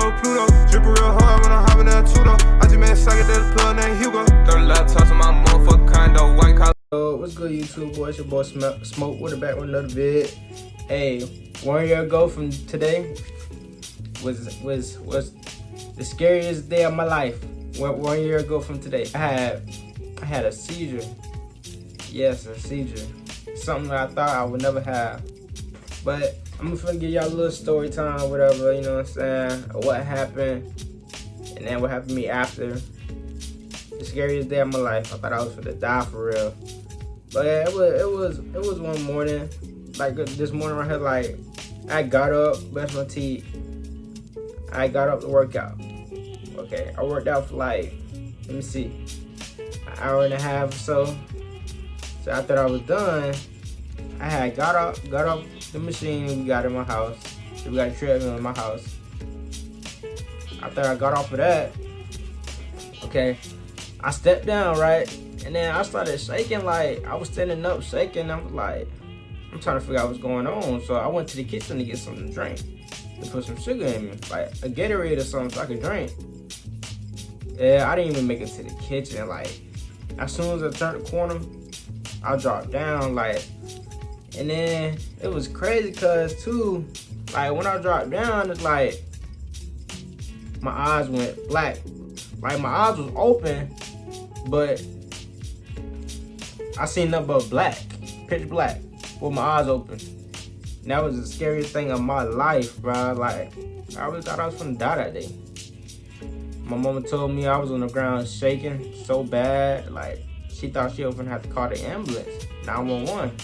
no Pluto. Drippin' real hard when I'm hopping that Tudo. I just made a psychedelic plug named Hugo. 30 laptops in my motherfucking condo, white collar. What's good, YouTube boy? It's your boy Smoke. We're back with another vid. Hey, 1 year ago from today was the scariest day of my life. 1 year ago from today, I had a seizure. Yes, a seizure. Something that I thought I would never have. But I'm gonna give y'all a little story time, or whatever, you know what I'm saying? Or what happened, and then what happened to me after. The scariest day of my life. I thought I was gonna die for real. But yeah, it was one morning. Like this morning right here, like I got up, brushed my teeth. I got up to work out. Okay, I worked out for like, let me see, an hour and a half or so. So after I was done, I had got off the machine we got in my house. So we got a treadmill in my house. After I got off of that, okay, I stepped down, right? And then I started shaking, like I was standing up shaking. I was like, I'm trying to figure out what's going on. So I went to the kitchen to get something to drink, to put some sugar in me, like a Gatorade or something so I could drink. Yeah, I didn't even make it to the kitchen. Like as soon as I turned the corner, I dropped down, like, and then it was crazy cause too, like when I dropped down, it's like my eyes went black. Like my eyes was open, but I seen nothing but black, pitch black, with my eyes open. And that was the scariest thing of my life, bro. Like I really thought I was gonna die that day. My mama told me I was on the ground shaking so bad, like she thought she was gonna have to call the ambulance, 911.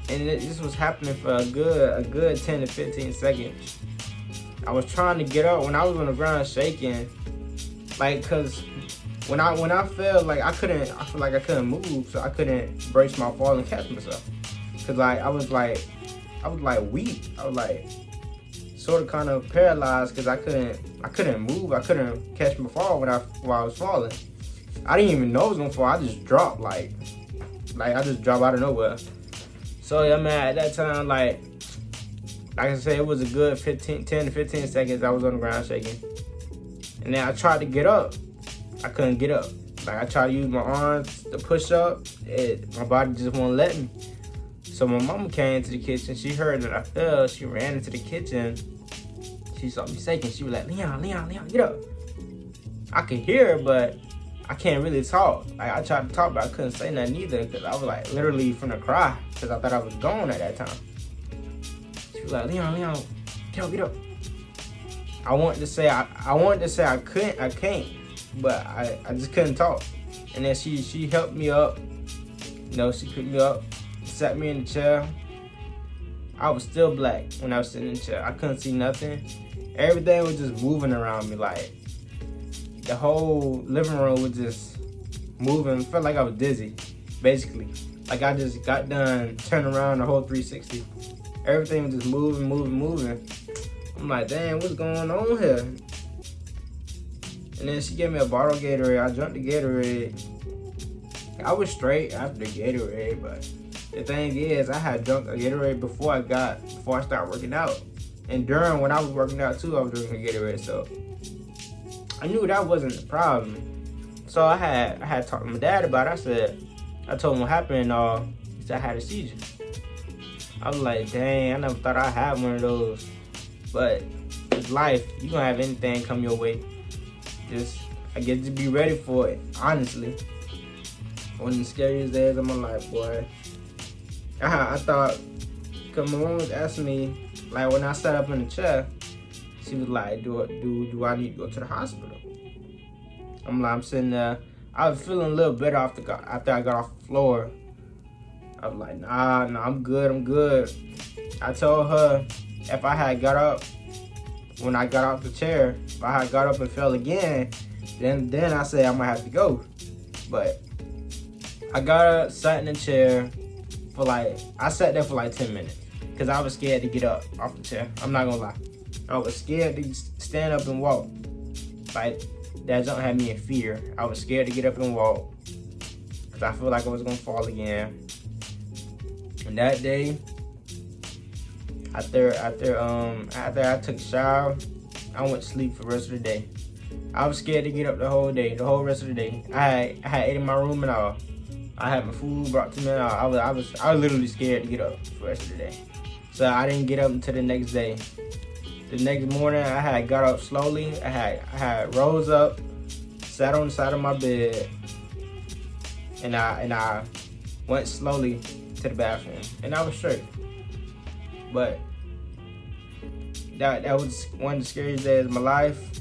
And this was happening for a good 10 to 15 seconds. I was trying to get up when I was on the ground shaking, like, cause when I fell, like I feel like I couldn't move, so I couldn't brace my fall and catch myself. Cause like I was like weak. I was like sort of kind of paralyzed because I couldn't move. I couldn't catch my fall while I was falling. I didn't even know I was gonna fall. I just dropped, like I just dropped out of nowhere. So yeah, man, at that time, like I said, it was a good 10 to 15 seconds I was on the ground shaking. And then I tried to get up. I couldn't get up. Like I tried to use my arms to push up. My body just won't let me. So my mama came to the kitchen. She heard that I fell. She ran into the kitchen. She saw me shaking. She was like, Leon, get up. I could hear her, but I can't really talk. Like I tried to talk, but I couldn't say nothing either because I was like literally finna cry because I thought I was gone at that time. She was like, Leon, get up. I wanted to say I can't, but I just couldn't talk. And then she helped me up. You know, she picked me up, sat me in the chair. I was still black when I was sitting in the chair. I couldn't see nothing. Everything was just moving around me, like the whole living room was just moving. Felt like I was dizzy, basically. Like I just got done turning around the whole 360. Everything was just moving. I'm like, damn, what's going on here? And then she gave me a bottle of Gatorade. I drank the Gatorade. I was straight after the Gatorade, but the thing is, I had drunk a Gatorade before I started working out. And during when I was working out too, I was drinking a Gatorade, so I knew that wasn't the problem. So I had talked to my dad about it. I told him what happened, and he said I had a seizure. I was like, dang, I never thought I'd have one of those. But it's life. You gonna have anything come your way. I get to be ready for it, honestly. One of the scariest days of my life, boy. I thought, cause my mom was asking me, like when I sat up in the chair, she was like, do I need to go to the hospital? I'm sitting there. I was feeling a little better after I got off the floor. I was like, nah, I'm good. I told her if I had got up when I got off the chair, if I had got up and fell again, then I said I might have to go. But I got up, sat in the chair I sat there for like 10 minutes because I was scared to get up off the chair. I'm not gonna lie. I was scared to stand up and walk. Like, that jump had me in fear. I was scared to get up and walk because I feel like I was gonna fall again. And that day, after I took a shower, I went to sleep for the rest of the day. I was scared to get up the whole day, the whole rest of the day. I had ate in my room and all. I had my food brought to me and all. I was literally scared to get up for the rest of the day. So I didn't get up until the next day. The next morning, I had got up slowly. I had rose up, sat on the side of my bed, and I went slowly to the bathroom, and I was straight. But that was one of the scariest days of my life.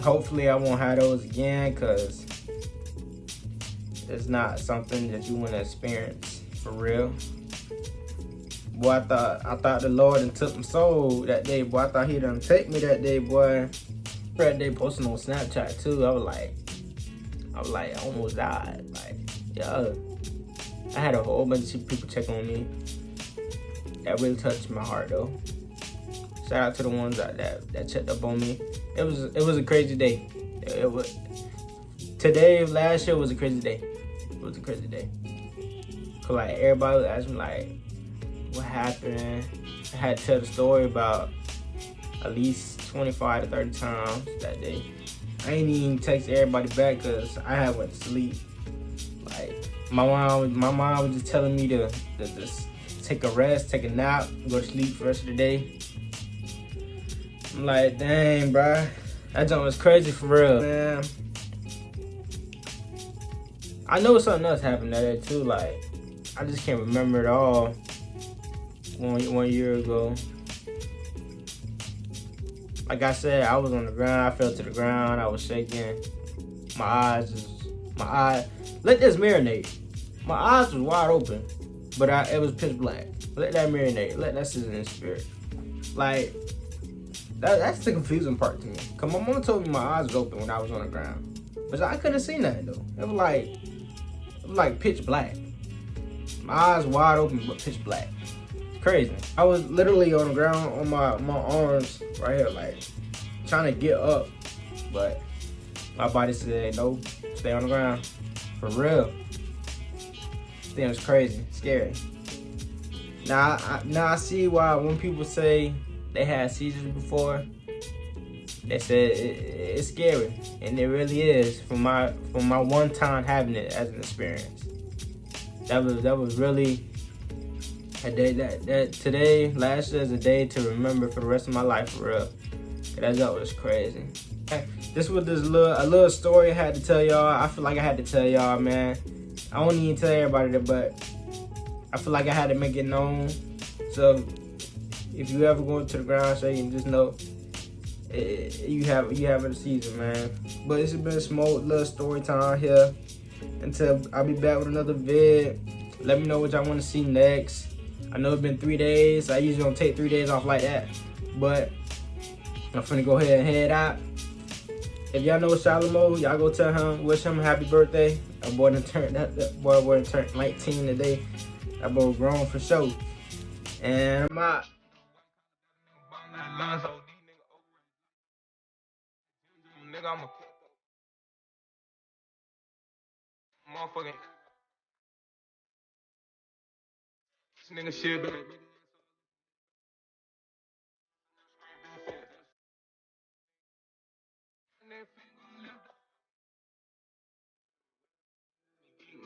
Hopefully, I won't have those again, cause it's not something that you want to experience for real. Boy, I thought the Lord done took my soul that day. Boy, I thought He done take me that day, boy. That day posting on Snapchat too. I was like, I almost died. Like, yeah. I had a whole bunch of people check on me. That really touched my heart though. Shout out to the ones that checked up on me. It was a crazy day. Last year was a crazy day. It was a crazy day. Cause like everybody was asking me like, what happened? I had to tell the story about at least 25 to 30 times that day. I ain't even text everybody back because I had went to sleep. Like my mom was just telling me to just take a rest, take a nap, go to sleep for the rest of the day. I'm like, dang, bruh. That jump was crazy for real, man. I know something else happened that day too. Like, I just can't remember it all. One year ago. Like I said, I was on the ground. I fell to the ground. I was shaking. My eyes. Let this marinate. My eyes was wide open, but it was pitch black. Let that marinate. Let that sit in the spirit. Like, that's the confusing part to me. Cause my mom told me my eyes was open when I was on the ground, but I couldn't see nothing though. It was like pitch black. My eyes wide open, but pitch black. It's crazy. I was literally on the ground on my arms right here, like trying to get up, but my body said no, stay on the ground. For real. This thing was crazy, scary. Now I see why when people say they had seizures before, they said it's scary, and it really is. From my one time having it as an experience, that was really a day that today, last year, is a day to remember for the rest of my life, for real. That was crazy. This was a little story I had to tell y'all. I feel like I had to tell y'all, man. I don't even tell everybody that, but I feel like I had to make it known. So if you ever go to the ground, so you can just know you have a season, man. But this has been a small little story time here. Until I'll be back with another vid. Let me know what y'all want to see next. I know it's been 3 days. I usually don't take 3 days off like that, but I'm finna go ahead and head out. If y'all know Salomo, y'all go tell him, wish him a happy birthday. That boy done turned 19 today. That boy grown for sure. And I'm out. Nigga, I'm a motherfucking. This nigga shit, baby.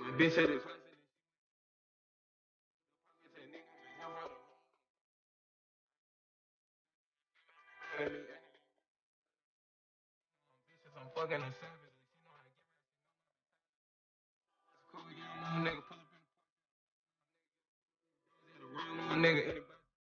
My bitch said this. I'm fucking a savage.